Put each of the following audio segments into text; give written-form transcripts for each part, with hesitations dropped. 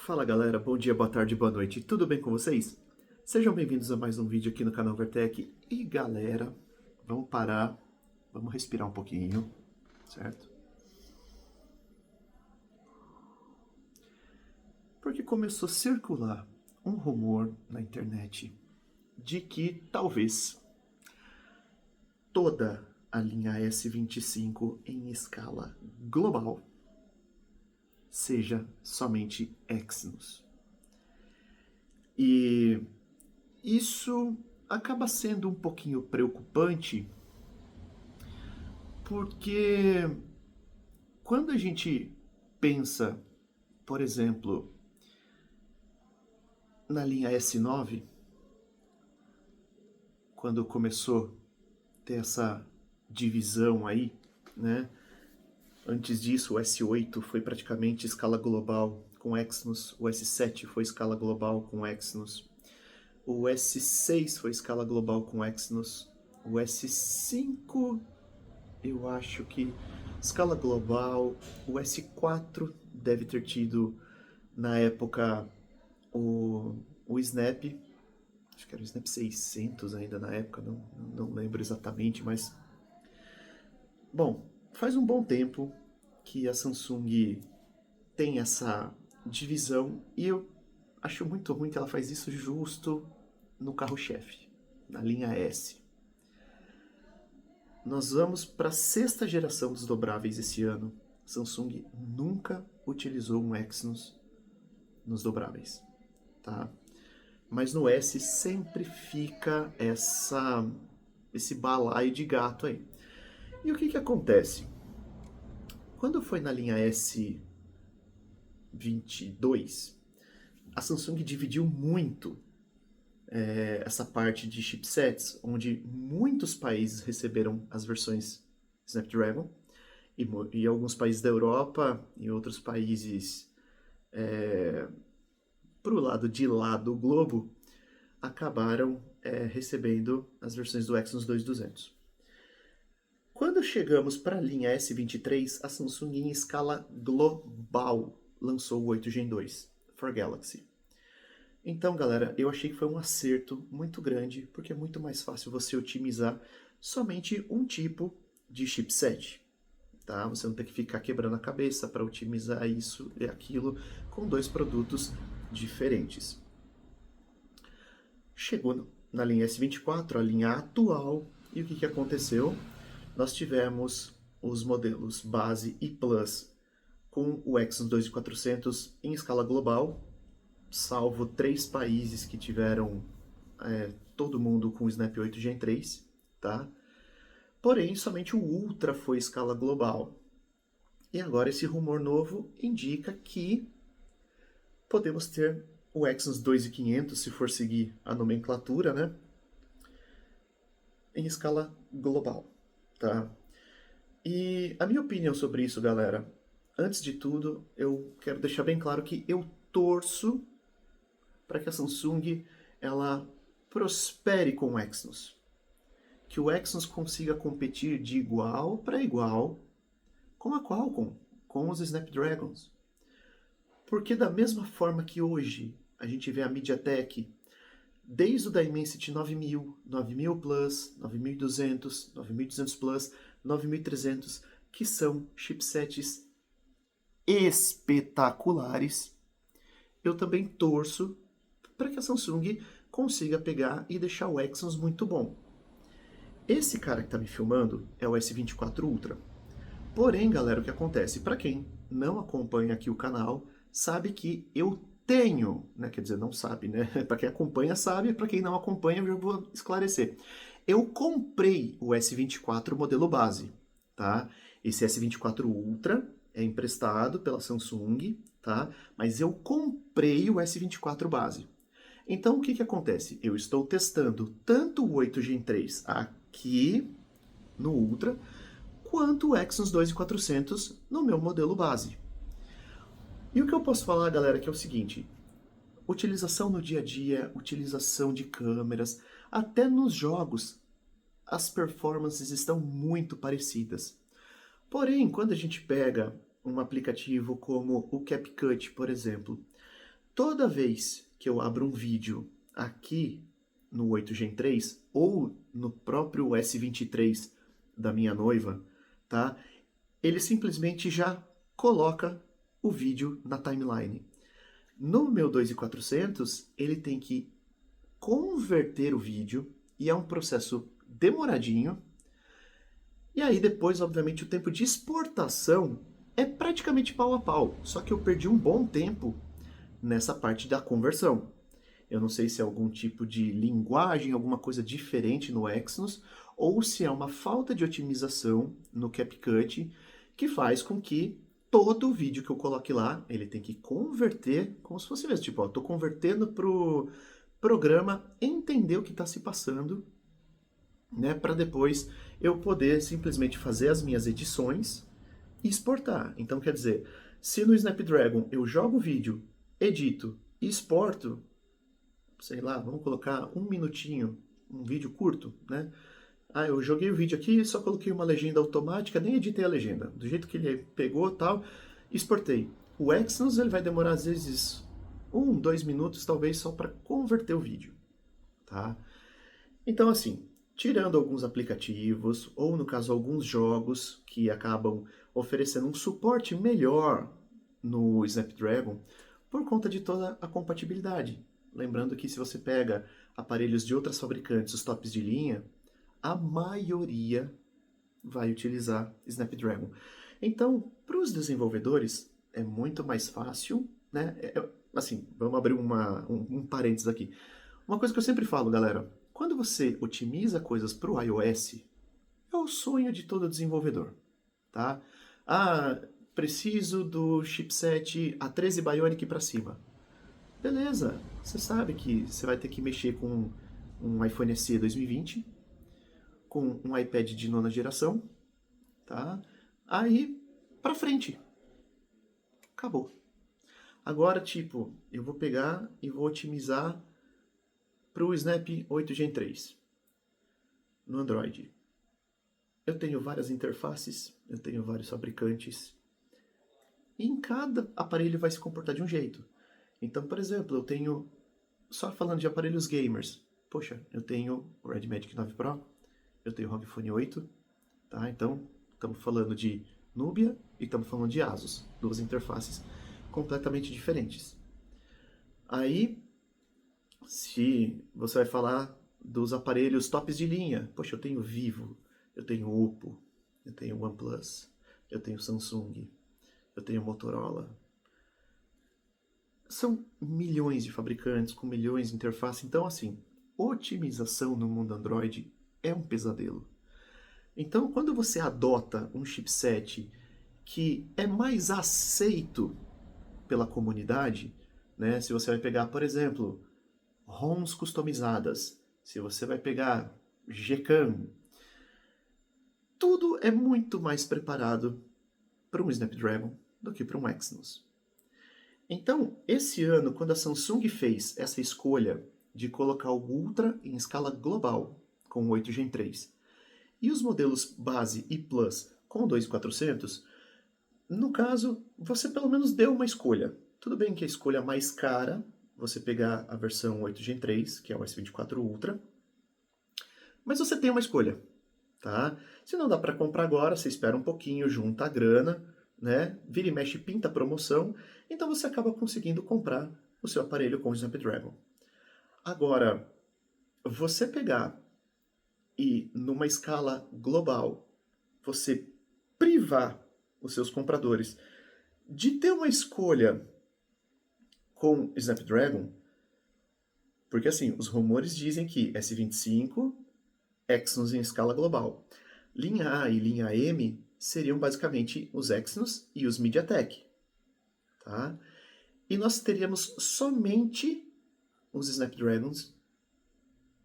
Fala galera, bom dia, boa tarde, boa noite, tudo bem com vocês? Sejam bem-vindos a mais um vídeo aqui no canal Vertec. E galera, vamos parar, vamos respirar um pouquinho, certo? Porque começou a circular um rumor na internet de que talvez toda a linha S25 em escala global seja somente Exynos. E isso acaba sendo um pouquinho preocupante, porque quando a gente pensa, por exemplo, na linha S9, quando começou a ter essa divisão aí, né? Antes disso, o S8 foi praticamente escala global com Exynos, o S7 foi escala global com Exynos, o S6 foi escala global com Exynos, o S5 eu acho que escala global, o S4 deve ter tido na época o Snap, acho que era o Snap 600 ainda na época, não lembro exatamente, mas bom, faz um bom tempo que a Samsung tem essa divisão e eu acho muito ruim que ela faz isso justo no carro-chefe, na linha S. Nós vamos para a sexta geração dos dobráveis esse ano. Samsung nunca utilizou um Exynos nos dobráveis, tá? Mas no S sempre fica esse balaio de gato aí. E o que acontece? Quando foi na linha S22, a Samsung dividiu muito essa parte de chipsets, onde muitos países receberam as versões Snapdragon, e alguns países da Europa e outros países para o lado de lá do globo acabaram recebendo as versões do Exynos 2200. Quando chegamos para a linha S23, a Samsung em escala global lançou o 8 Gen 2 for Galaxy. Então, galera, eu achei que foi um acerto muito grande, porque é muito mais fácil você otimizar somente um tipo de chipset, tá? Você não tem que ficar quebrando a cabeça para otimizar isso e aquilo com dois produtos diferentes. Chegou na linha S24, a linha atual, e o que aconteceu? Nós tivemos os modelos base e Plus com o Exynos 2400 em escala global, salvo 3 países que tiveram todo mundo com o Snap 8 Gen 3, tá? Porém, somente o Ultra foi escala global. E agora esse rumor novo indica que podemos ter o Exynos 2500, se for seguir a nomenclatura, né? Em escala global, tá? E a minha opinião sobre isso, galera, antes de tudo, eu quero deixar bem claro que eu torço para que a Samsung ela prospere com o Exynos. Que o Exynos consiga competir de igual para igual com a Qualcomm, com os Snapdragons. Porque da mesma forma que hoje a gente vê a MediaTek, desde o Dimensity 9000, 9000 Plus, 9200, 9200 Plus, 9300, que são chipsets espetaculares, eu também torço para que a Samsung consiga pegar e deixar o Exynos muito bom. Esse cara que está me filmando é o S24 Ultra. Porém, galera, o que acontece? Para quem não acompanha aqui o canal, sabe que eu tenho, né? Quer dizer, não sabe, né? Para quem acompanha sabe, para quem não acompanha eu já vou esclarecer. Eu comprei o S24 modelo base, tá? Esse S24 Ultra é emprestado pela Samsung, tá? Mas eu comprei o S24 base. Então, o que acontece? Eu estou testando tanto o 8 Gen 3 aqui no Ultra, quanto o Exynos 2400 no meu modelo base. E o que eu posso falar, galera, que é o seguinte: utilização no dia a dia, utilização de câmeras, até nos jogos, as performances estão muito parecidas. Porém, quando a gente pega um aplicativo como o CapCut, por exemplo, Toda vez que eu abro um vídeo aqui no 8 Gen 3 ou no próprio S23 da minha noiva, tá? Ele simplesmente já coloca o vídeo na timeline. No meu 2400, ele tem que converter o vídeo, e é um processo demoradinho. E aí depois, obviamente, o tempo de exportação é praticamente pau a pau, só que eu perdi um bom tempo nessa parte da conversão. Eu não sei se é algum tipo de linguagem, alguma coisa diferente no Exynos, ou se é uma falta de otimização no CapCut que faz com que todo vídeo que eu coloque lá, ele tem que converter como se fosse mesmo. Tipo, ó, tô convertendo pro programa entender o que está se passando, né, para depois eu poder simplesmente fazer as minhas edições e exportar. Então, quer dizer, se no Snapdragon eu jogo o vídeo, edito e exporto, sei lá, vamos colocar um minutinho, um vídeo curto, né? Ah, eu joguei o vídeo aqui, só coloquei uma legenda automática, nem editei a legenda. Do jeito que ele pegou, tal, exportei. O Exynos, ele vai demorar às vezes 2 minutos, talvez, só para converter o vídeo, tá? Então, assim, tirando alguns aplicativos, ou no caso alguns jogos que acabam oferecendo um suporte melhor no Snapdragon, por conta de toda a compatibilidade. Lembrando que se você pega aparelhos de outras fabricantes, os tops de linha, a maioria vai utilizar Snapdragon. Então, para os desenvolvedores, é muito mais fácil, né? Assim, vamos abrir um parênteses aqui. Uma coisa que eu sempre falo, galera, quando você otimiza coisas para o iOS, é o sonho de todo desenvolvedor, tá? Ah, preciso do chipset A13 Bionic para cima. Beleza, você sabe que você vai ter que mexer com um iPhone SE 2020, com um iPad de nona geração, tá? Aí, pra frente. Acabou. Agora, tipo, eu vou pegar e vou otimizar pro Snap 8 Gen 3 no Android. Eu tenho várias interfaces, eu tenho vários fabricantes, e em cada aparelho vai se comportar de um jeito. Então, por exemplo, eu tenho, só falando de aparelhos gamers, poxa, eu tenho o Red Magic 9 Pro, eu tenho o ROG Phone 8, tá? Então, estamos falando de Nubia e estamos falando de Asus, duas interfaces completamente diferentes. Aí, se você vai falar dos aparelhos tops de linha, poxa, eu tenho Vivo, eu tenho Oppo, eu tenho OnePlus, eu tenho Samsung, eu tenho Motorola. São milhões de fabricantes com milhões de interfaces, então assim, otimização no mundo Android é um pesadelo. Então, quando você adota um chipset que é mais aceito pela comunidade, né? Se você vai pegar, por exemplo, ROMs customizadas, se você vai pegar Gcam, tudo é muito mais preparado para um Snapdragon do que para um Exynos. Então, esse ano, quando a Samsung fez essa escolha de colocar o Ultra em escala global com o 8 Gen 3 e os modelos base e Plus com o 2400, no caso, você pelo menos deu uma escolha. Tudo bem que a escolha mais cara, você pegar a versão 8 Gen 3, que é o S24 Ultra, mas você tem uma escolha, tá? Se não dá para comprar agora, você espera um pouquinho, junta a grana, né? Vira e mexe, pinta a promoção, então você acaba conseguindo comprar o seu aparelho com o Snapdragon. Agora, você pegar e numa escala global, você privar os seus compradores de ter uma escolha com Snapdragon, porque assim, os rumores dizem que S25, Exynos em escala global. Linha A e linha M seriam basicamente os Exynos e os MediaTek, tá? E nós teríamos somente os Snapdragons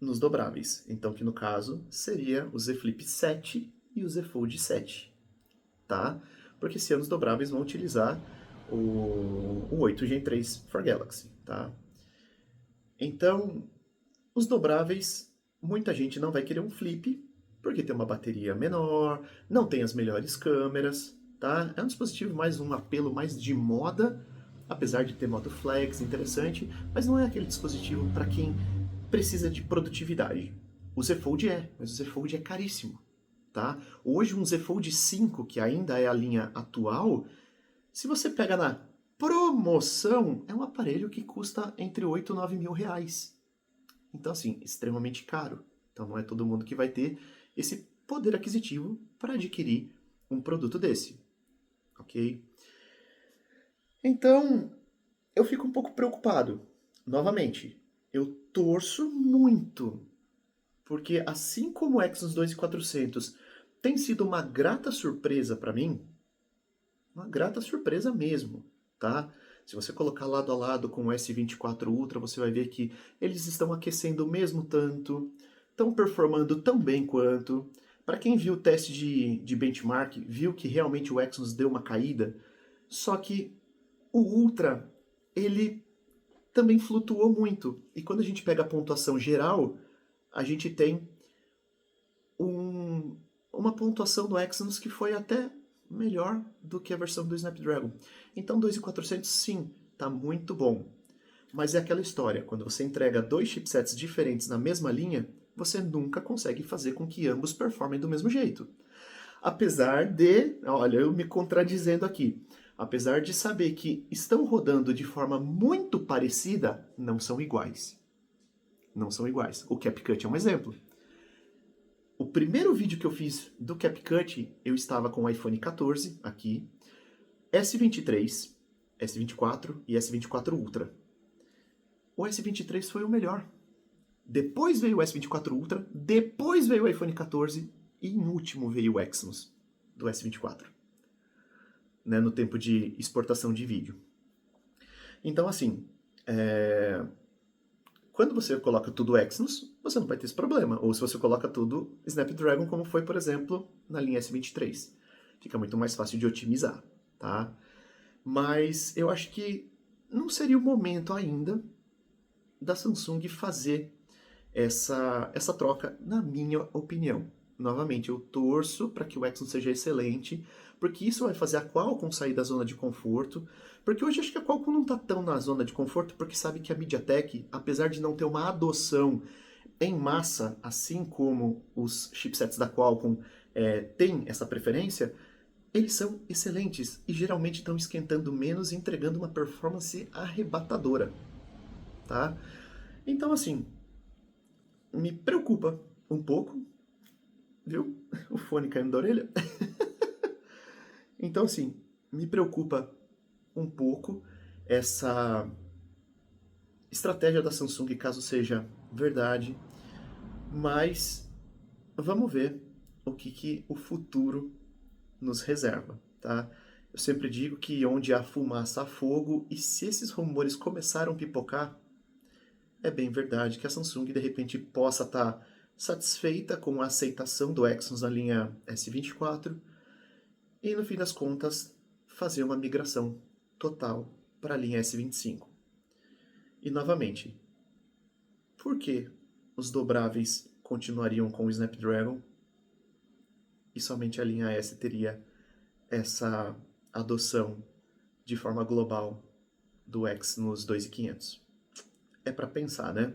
nos dobráveis. Então, que no caso, seria o Z Flip 7 e o Z Fold 7, tá? Porque esse ano os dobráveis vão utilizar o 8 Gen 3 for Galaxy, tá? Então, os dobráveis, muita gente não vai querer um flip, porque tem uma bateria menor, não tem as melhores câmeras, tá? É um dispositivo mais um apelo mais de moda apesar de ter modo flex, interessante, mas não é aquele dispositivo para quem precisa de produtividade. O Z Fold mas o Z Fold é caríssimo, tá? Hoje um Z Fold 5, que ainda é a linha atual, se você pega na promoção, é um aparelho que custa entre 8 e 9 mil reais. Então, assim, extremamente caro. Então não é todo mundo que vai ter esse poder aquisitivo para adquirir um produto desse, ok? Então, eu fico um pouco preocupado. Novamente, eu torço muito, porque assim como o Exynos 2400 tem sido uma grata surpresa para mim, uma grata surpresa mesmo, tá? Se você colocar lado a lado com o S24 Ultra, você vai ver que eles estão aquecendo o mesmo tanto, estão performando tão bem quanto. Para quem viu o teste de benchmark, viu que realmente o Exynos deu uma caída, só que o Ultra, ele também flutuou muito. E quando a gente pega a pontuação geral, a gente tem uma pontuação do Exynos que foi até melhor do que a versão do Snapdragon. Então 2400 sim, tá muito bom. Mas é aquela história, quando você entrega dois chipsets diferentes na mesma linha, você nunca consegue fazer com que ambos performem do mesmo jeito. Apesar de, olha, eu me contradizendo aqui, apesar de saber que estão rodando de forma muito parecida, não são iguais. Não são iguais. O CapCut é um exemplo. O primeiro vídeo que eu fiz do CapCut, eu estava com o iPhone 14 aqui, S23, S24 e S24 Ultra. O S23 foi o melhor. Depois veio o S24 Ultra, depois veio o iPhone 14 e em último veio o Exynos do S24, né, no tempo de exportação de vídeo. Então, assim, quando você coloca tudo Exynos, você não vai ter esse problema. Ou se você coloca tudo Snapdragon, como foi, por exemplo, na linha S23. Fica muito mais fácil de otimizar, tá? Mas eu acho que não seria o momento ainda da Samsung fazer essa troca, na minha opinião. Novamente, eu torço para que o Exynos seja excelente, porque isso vai fazer a Qualcomm sair da zona de conforto, porque hoje acho que a Qualcomm não está tão na zona de conforto, porque sabe que a MediaTek, apesar de não ter uma adoção em massa, assim como os chipsets da Qualcomm têm essa preferência, eles são excelentes e geralmente estão esquentando menos e entregando uma performance arrebatadora, tá? Então, assim, me preocupa um pouco, viu? O fone caindo da orelha. Então, assim, me preocupa um pouco essa estratégia da Samsung, caso seja verdade, mas vamos ver o que o futuro nos reserva, tá? Eu sempre digo que onde há fumaça há fogo, e se esses rumores começaram a pipocar, é bem verdade que a Samsung de repente possa estar satisfeita com a aceitação do Exynos na linha S24 e no fim das contas fazer uma migração total para a linha S25. E novamente, por que os dobráveis continuariam com o Snapdragon e somente a linha S teria essa adoção de forma global do Exynos 2500? É para pensar, né?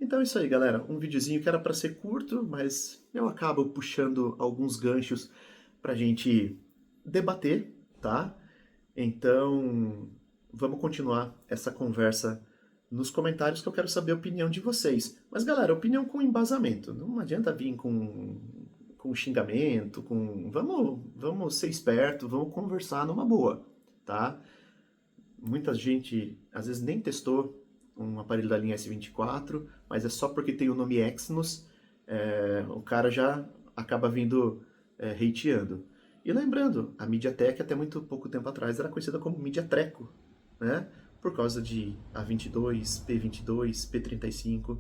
Então é isso aí, galera. Um videozinho que era para ser curto, mas eu acabo puxando alguns ganchos pra gente debater, tá? Então, vamos continuar essa conversa nos comentários que eu quero saber a opinião de vocês. Mas, galera, opinião com embasamento. Não adianta vir com xingamento, Vamos ser esperto, vamos conversar numa boa, tá? Muita gente, às vezes, nem testou um aparelho da linha S24, mas é só porque tem o nome Exynos, o cara já acaba vindo hateando. E lembrando, a MediaTek até muito pouco tempo atrás era conhecida como MediaTreco, né? Por causa de A22, P22, P35,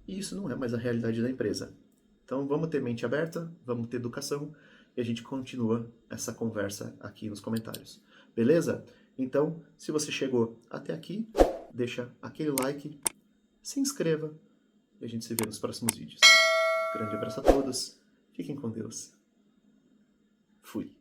e isso não é mais a realidade da empresa. Então vamos ter mente aberta, vamos ter educação, e a gente continua essa conversa aqui nos comentários. Beleza? Então, se você chegou até aqui, deixa aquele like, se inscreva e a gente se vê nos próximos vídeos. Grande abraço a todos, fiquem com Deus. Fui.